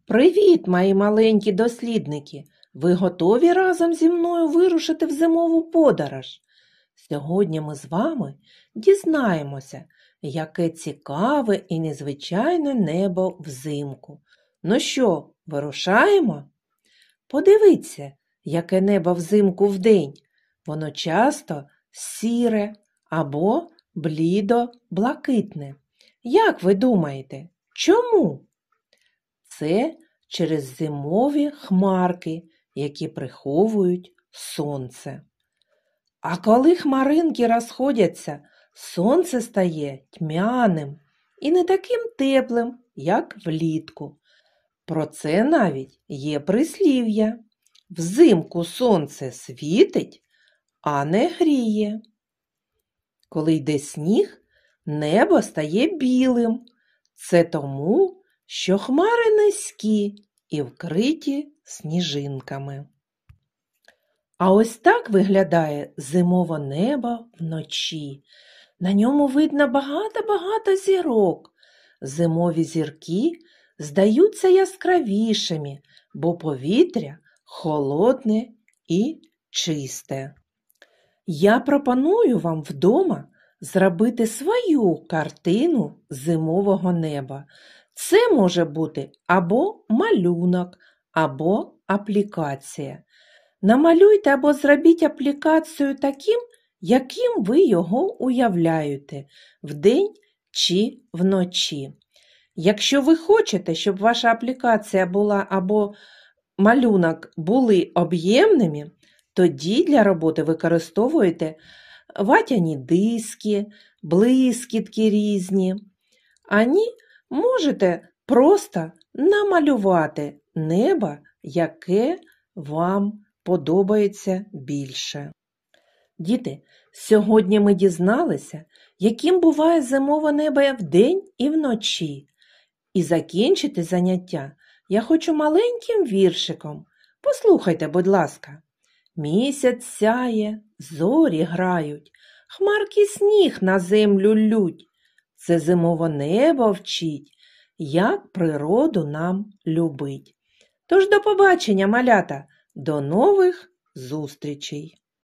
Привіт, мої маленькі дослідники! Ви готові разом зі мною вирушити в зимову подорож? Сьогодні ми з вами дізнаємося, яке цікаве і незвичайне небо взимку. Ну що, вирушаємо? Подивіться, яке небо взимку вдень. Воно часто сіре або блідо-блакитне. Як ви думаєте, чому? Це через зимові хмарки, які приховують сонце. А коли хмаринки розходяться, сонце стає тьмяним і не таким теплим, як влітку. Про це навіть є прислів'я. Взимку сонце світить, а не гріє. Коли йде сніг, небо стає білим. Це тому, що хмари низькі і вкриті сніжинками. А ось так виглядає зимове небо вночі. На ньому видно багато-багато зірок. Зимові зірки здаються яскравішими, бо повітря холодне і чисте. Я пропоную вам вдома зробити свою картину зимового неба. Це може бути або малюнок, або аплікація. Намалюйте або зробіть аплікацію таким, яким ви його уявляєте вдень чи вночі. Якщо ви хочете, щоб ваша аплікація була або малюнок були об'ємними, тоді для роботи використовуйте ватяні диски, блискітки різні. Можете просто намалювати небо, яке вам подобається більше. Діти, сьогодні ми дізналися, яким буває зимове небо вдень і вночі. І закінчити заняття я хочу маленьким віршиком. Послухайте, будь ласка. Місяць сяє, зорі грають, хмарки сніг на землю лють. Це зимове небо вчить, як природу нам любить. Тож до побачення, малята, до нових зустрічей!